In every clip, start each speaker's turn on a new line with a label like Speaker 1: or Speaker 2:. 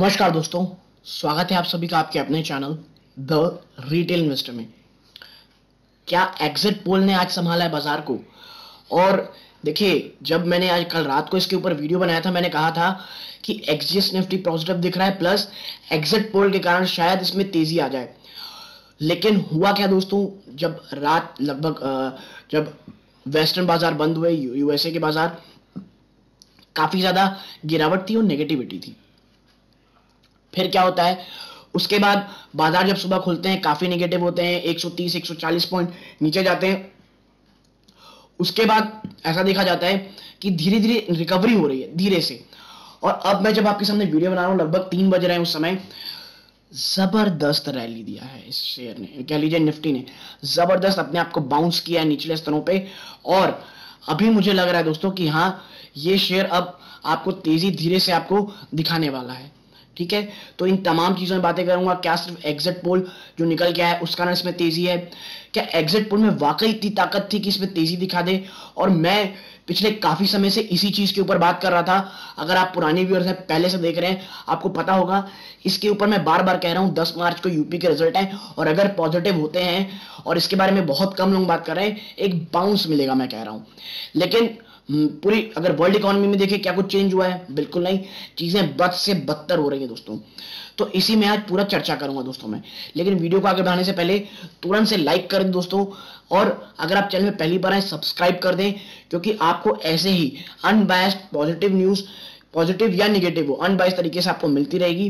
Speaker 1: नमस्कार दोस्तों, स्वागत है आप सभी का आपके अपने चैनल द रिटेल इन्वेस्टर में। क्या एग्जिट पोल ने आज संभाला है बाजार को? और देखिए, जब मैंने आज कल रात को इसके ऊपर वीडियो बनाया था, मैंने कहा था कि एक्सजीएस निफ्टी पॉजिटिव दिख रहा है, प्लस एग्जिट पोल के कारण शायद इसमें तेजी आ जाए। लेकिन हुआ क्या दोस्तों, जब रात लगभग जब वेस्टर्न बाजार बंद हुए, यूएसए के बाजार, काफी ज्यादा गिरावट थी और नेगेटिविटी थी। फिर क्या होता है, उसके बाद बाजार जब सुबह खुलते हैं काफी नेगेटिव होते हैं, 130 140 पॉइंट नीचे जाते हैं। उसके बाद ऐसा देखा जाता है कि धीरे धीरे रिकवरी हो रही है, धीरे से। और अब मैं जब आपके सामने वीडियो बना रहा हूं, लगभग 3 बज रहे हैं उस समय, जबरदस्त रैली दिया है इस शेयर ने, कह लीजिए निफ्टी ने जबरदस्त अपने आप को बाउंस किया है निचले स्तरों पे। और अभी मुझे लग रहा है दोस्तों कि हाँ, ये शेयर अब आपको तेजी धीरे से आपको दिखाने वाला है। ठीक है, तो इन तमाम चीजों में बातें करूंगा। क्या सिर्फ एग्जिट पोल जो निकल के आया उस कारण इसमें तेजी है? क्या एग्जिट पोल में वाकई इतनी ताकत थी कि इसमें तेजी दिखा दे? और मैं पिछले काफी समय से इसी चीज के ऊपर बात कर रहा था। अगर आप पुराने व्यूअर्स हैं, पहले से देख रहे हैं, आपको पता होगा इसके ऊपर मैं बार बार कह रहा हूं 10 मार्च को यूपी के रिजल्ट हैं, और अगर पॉजिटिव होते हैं, और इसके बारे में बहुत कम लोग बात कर रहे हैं, एक बाउंस मिलेगा मैं कह रहा हूं। लेकिन पूरी अगर वर्ल्ड इकोनॉमी में देखें क्या कुछ चेंज हुआ है? बिल्कुल नहीं, चीजें बद से बदतर हो रही हैं दोस्तों। तो इसी में आज पूरा चर्चा करूंगा दोस्तों मैं। लेकिन वीडियो को आगे बढ़ाने से पहले तुरंत से लाइक कर दें दोस्तों, और अगर आप चैनल में पहली बार आए सब्सक्राइब कर दें, क्योंकि आपको ऐसे ही अनबायस्ड पॉजिटिव न्यूज, पॉजिटिव या निगेटिव हो, अनबायस्ड तरीके से आपको मिलती रहेगी।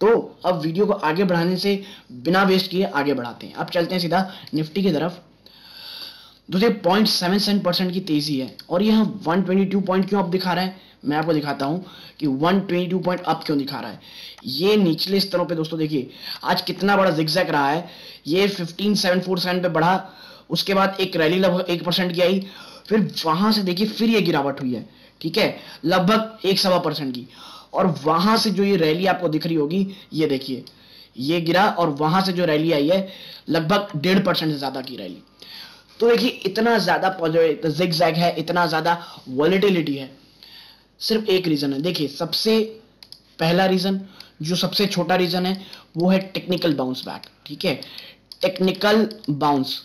Speaker 1: तो अब वीडियो को आगे बढ़ाने से बिना वेस्ट किए आगे बढ़ाते हैं। अब चलते हैं सीधा निफ्टी की तरफ। दूसरे 0.77% की तेजी है, और यह 122 पॉइंट क्यों अप दिखा रहा है, मैं आपको दिखाता हूं कि 122 पॉइंट अप क्यों दिखा रहा है। ये निचले स्तरों पे दोस्तों देखिए आज कितना बड़ा जिगजैग रहा है। ये 15747 पे बढ़ा, उसके बाद एक रैली लगभग 1% की आई, फिर वहां से देखिए फिर ये गिरावट हुई है। ठीक है, लगभग 1.25% की। और वहां से जो ये रैली आपको दिख रही होगी, ये देखिए ये गिरा, और वहां से जो रैली आई है लगभग 1.5% से ज्यादा की रैली। तो देखिए इतना ज्यादा जिगजैग है, इतना ज्यादा वॉलेटिलिटी है, सिर्फ एक रीजन है। देखिए सबसे पहला रीजन, जो सबसे छोटा रीजन है, वो है टेक्निकल बाउंस बैक। ठीक है, टेक्निकल बाउंस।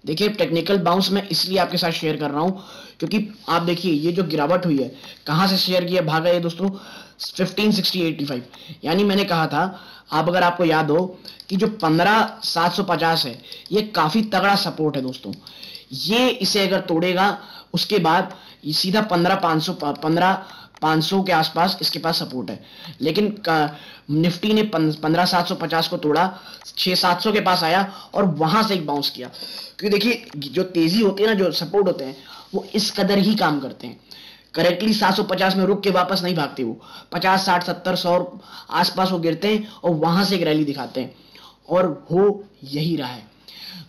Speaker 1: देखिए टेक्निकल बाउंस मैं इसलिए आपके साथ शेयर कर रहा हूं क्योंकि आप देखिए ये जो गिरावट हुई है, कहां से शेयर किया, भागा ये दोस्तों 156085। यानी मैंने कहा था, आप अगर आपको याद हो कि जो 15750 है, ये काफी तगड़ा सपोर्ट है दोस्तों। ये इसे अगर तोड़ेगा, उसके बाद ये सीधा 15500 के आसपास इसके पास सपोर्ट है। लेकिन निफ्टी ने 15750 को तोड़ा, 6700 के पास आया, और वहां से एक बाउंस किया। क्योंकि देखिए जो तेजी होती है ना, जो सपोर्ट होते हैं, वो इस कदर ही काम करते हैं। करेक्टली 750 में रुक के वापस नहीं भागते, वो 50 60 70 100 आसपास वो गिरते हैं, और वहां से एक रैली दिखाते हैं, और हो यही रहा है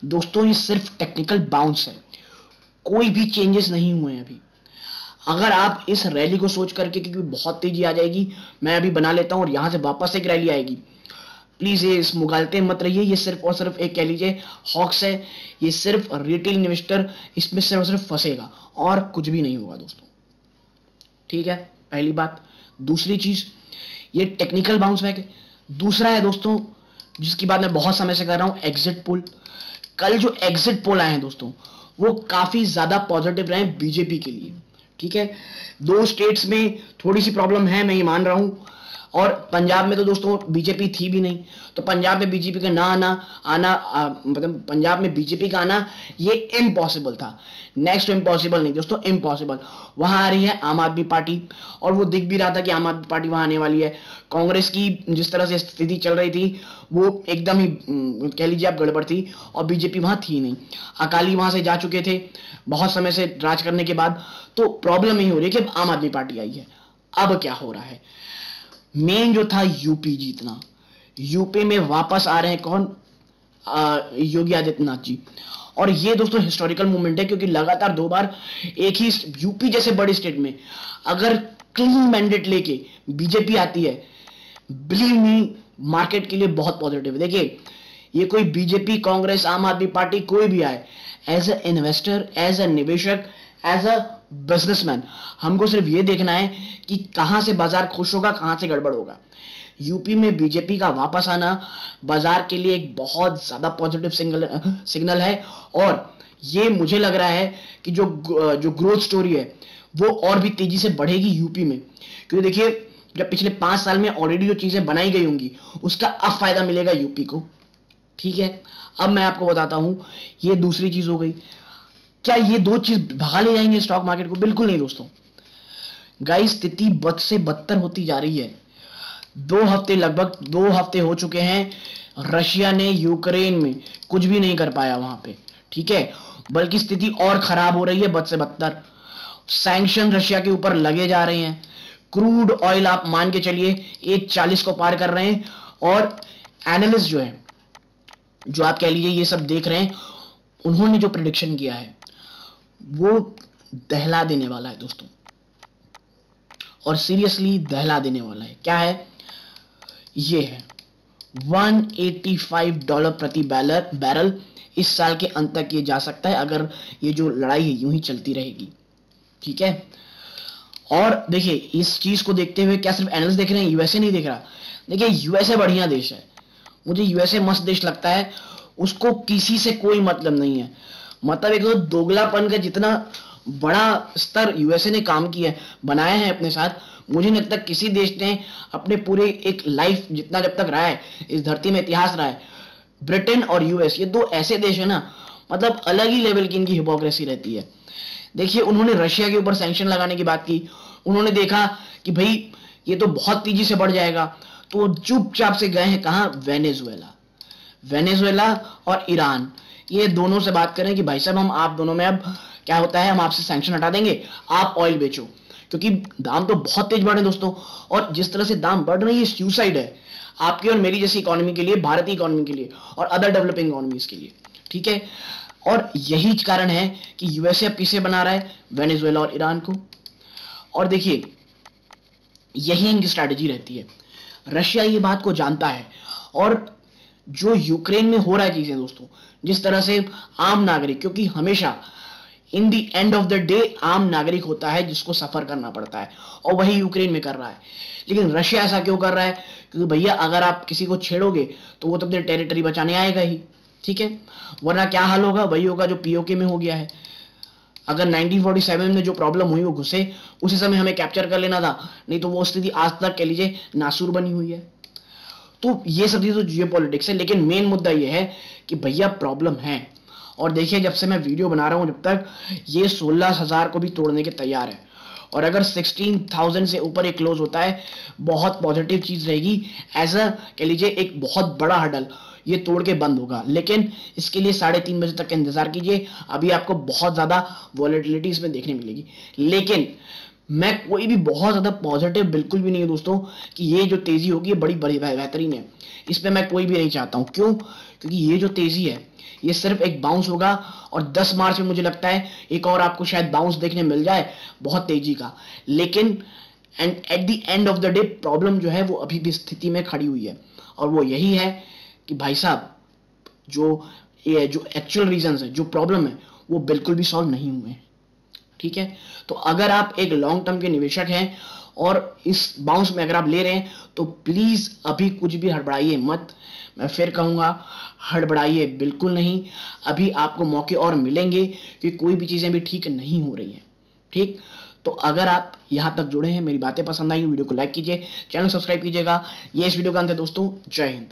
Speaker 1: दोस्तों। ये सिर्फ टेक्निकल बाउंस है, कोई भी चेंजेस नहीं हुए हैं अभी। अगर आप इस रैली को सोच करके, क्योंकि बहुत तेजी आ जाएगी, मैं अभी बना लेता हूं और यहां से वापस एक रैली आएगी, प्लीज ये इस मुगालते मत रहिए। ये सिर्फ और सिर्फ एक कह लीजिए हॉक्स है, ये सिर्फ रिटेल इन्वेस्टर इसमें सिर्फ और सिर्फ फंसेगा, और कुछ भी नहीं होगा दोस्तों। ठीक है, पहली बात। दूसरी चीज, ये टेक्निकल बाउंस बैक है। दूसरा है दोस्तों, जिसकी बात मैं बहुत समय से कर रहा हूं, एग्जिट पोल। कल जो एग्जिट पोल आए हैं दोस्तों, वो काफी ज्यादा पॉजिटिव रहे बीजेपी के लिए। ठीक है, 2 स्टेट्स में थोड़ी सी प्रॉब्लम है, मैं ये मान रहा हूं, और पंजाब में तो दोस्तों बीजेपी थी भी नहीं, तो पंजाब में बीजेपी का ना आना मतलब पंजाब में बीजेपी का आना ये इम्पॉसिबल था। नेक्स्ट इम्पॉसिबल नहीं दोस्तों, इम्पॉसिबल। वहां आ रही है आम आदमी पार्टी, और वो दिख भी रहा था कि आम आदमी पार्टी वहां आने वाली है। कांग्रेस की जिस तरह से स्थिति चल रही थी, वो एकदम ही कह लीजिए आप गड़बड़ थी, और बीजेपी वहां थी नहीं। अकाली वहां से जा चुके थे बहुत समय से राज करने के बाद, तो प्रॉब्लम ही हो रही है कि आम आदमी पार्टी आई है। अब क्या हो रहा है, मेन जो था यूपी जीतना, यूपी में वापस आ रहे हैं कौन, योगी आदित्यनाथ जी। और ये दोस्तों हिस्टोरिकल मूवमेंट है, क्योंकि लगातार 2 बार एक ही यूपी जैसे बड़े स्टेट में अगर क्लीन मैंडेट लेके बीजेपी आती है, बिलीव मी मार्केट के लिए बहुत पॉजिटिव है। देखिए ये कोई बीजेपी, कांग्रेस, आम आदमी पार्टी कोई भी आए, as a investor, as a निवेशक, एज अ बिजनेसमैन, हमको सिर्फ ये देखना है कि कहां से बाजार खुश होगा, कहां से गड़बड़ होगा। यूपी में बीजेपी का वापस आना बाजार के लिए एक बहुत ज्यादा पॉजिटिव सिग्नल है। और ये मुझे लग रहा है कि जो ग्रोथ स्टोरी है वो और भी तेजी से बढ़ेगी यूपी में, क्योंकि देखिए जब पिछले 5 साल में ऑलरेडी जो चीजें बनाई गई होंगी उसका अब फायदा मिलेगा यूपी को। ठीक है, अब मैं आपको बताता हूं, ये दूसरी चीज हो गई। क्या ये दो चीज भगा ले जाएंगे स्टॉक मार्केट को? बिल्कुल नहीं दोस्तों। गाइस स्थिति बद से बदतर होती जा रही है। 2 हफ्ते, लगभग 2 हफ्ते हो चुके हैं, रशिया ने यूक्रेन में कुछ भी नहीं कर पाया वहां पे। ठीक है, बल्कि स्थिति और खराब हो रही है, बद से बदतर। सैंक्शन रशिया के ऊपर लगे जा रहे हैं। क्रूड ऑयल आप मान के चलिए 140 को पार कर रहे हैं। और एनालिस्ट जो है, जो आप कह लीजिए ये सब देख रहे हैं, उन्होंने जो प्रेडिक्शन किया है वो दहला देने वाला है दोस्तों, और सीरियसली दहला देने वाला है। क्या है? ये है $185 प्रति बैरल इस साल के अंत तक ये जा सकता है, अगर ये जो लड़ाई है यूं ही चलती रहेगी। ठीक है, और देखिए इस चीज को देखते हुए क्या सिर्फ एनालिस्ट देख रहे हैं, यूएसए नहीं देख रहा। देखिए यूएसए बढ़िया देश है, मुझे यूएसए मस्त देश लगता है, उसको किसी से कोई मतलब नहीं है। मतलब एक तो दोगलापन का जितना बड़ा स्तर यूएसए ने काम किया है, बनाया है अपने साथ, मुझे नहीं लगता किसी देश ने अपने पूरे एक लाइफ जितना जब तक रहा है इस धरती में, इतिहास रहा है। ब्रिटेन और यूएस, ये 2 ऐसे देश है ना, मतलब अलग ही लेवल की इनकी हिपोक्रेसी रहती है। देखिए उन्होंने रशिया के ऊपर सैंक्शन लगाने की बात की, उन्होंने देखा कि भाई ये तो बहुत तेजी से बढ़ जाएगा, तो चुपचाप से गए हैं कहां? वेनेजुएला और ईरान, ये दोनों से बात करें कि भाई साहब हम आप दोनों में अब क्या होता है, हम आपसे सैंक्शन हटा देंगे, आप ऑयल बेचो, क्योंकि दाम तो बहुत तेज बढ़ रहे हैं दोस्तों। और जिस तरह से दाम बढ़ रहे हैं ये सुसाइड है आपकी और मेरी जैसी इकोनॉमी के लिए, भारतीय इकोनॉमी के लिए और अदर डेवलपिंग इकोनॉमीज के लिए। ठीक है, और यही कारण है कि यूएसए अब किसे बना रहा है? वेनेजुएला और ईरान को। और देखिए यही इनकी स्ट्रैटेजी रहती है। रशिया ये बात को जानता है, और जो यूक्रेन में हो रहा है चीजें दोस्तों, जिस तरह से आम नागरिक, क्योंकि हमेशा in the end of the day आम नागरिक होता है जिसको सफर करना पड़ता है, और वही यूक्रेन में कर रहा है। लेकिन रशिया ऐसा क्यों कर रहा है? क्योंकि भैया अगर आप किसी को छेड़ोगे तो वो तो अपने टेरिटरी बचाने आएगा ही। ठीक है, वरना क्या हाल होगा? वही होगा जो पीओके में हो गया है। अगर 1947 में जो प्रॉब्लम हुई वो घुसे, उसी समय हमें कैप्चर कर लेना था, नहीं तो वो स्थिति आज तक कह लीजिए नासूर बनी हुई है। तो ये सब चीजें जियो पॉलिटिक्स है, लेकिन मेन मुद्दा ये है कि भैया प्रॉब्लम है। और देखिए जब से मैं वीडियो बना रहा हूं जब तक ये 16,000 को भी तोड़ने के तैयार है, और अगर 16,000 से ऊपर एक क्लोज होता है बहुत पॉजिटिव चीज रहेगी। एज अ कह लीजिए एक बहुत बड़ा हडल ये तोड़ के बंद होगा, लेकिन इसके लिए 3:30 बजे तक का इंतजार कीजिए। अभी आपको बहुत ज्यादा वॉलेटिलिटी इसमें देखने मिलेगी, लेकिन मैं कोई भी बहुत ज्यादा पॉजिटिव बिल्कुल भी नहीं है दोस्तों कि ये जो तेजी होगी ये बड़ी बड़ी बेहतरीन है। इस पे मैं कोई भी नहीं चाहता हूं। क्यों? क्योंकि ये जो तेजी है ये सिर्फ एक बाउंस होगा, और 10 मार्च में मुझे लगता है एक और आपको शायद बाउंस देखने मिल जाए बहुत तेजी का। लेकिन and at the end of the day problem जो है वो अभी भी स्थिति में खड़ी हुई है, और वो यही है कि भाई साहब जो एक्चुअल रीजंस है, जो प्रॉब्लम है, वो बिल्कुल भी सॉल्व नहीं हुए हैं। ठीक है, तो अगर आप एक लॉन्ग टर्म के निवेशक हैं और इस बाउंस में अगर आप ले रहे हैं तो प्लीज अभी कुछ भी हड़बड़ाइए मत। मैं फिर कहूंगा हड़बड़ाइए बिल्कुल नहीं, अभी आपको मौके और मिलेंगे कि कोई भी चीजें भी ठीक नहीं हो रही हैं। ठीक, तो अगर आप यहां तक जुड़े हैं, मेरी बातें पसंद आई, वीडियो को लाइक कीजिए, चैनल सब्सक्राइब कीजिएगा। ये इस वीडियो का अंत है दोस्तों। जय हिंद।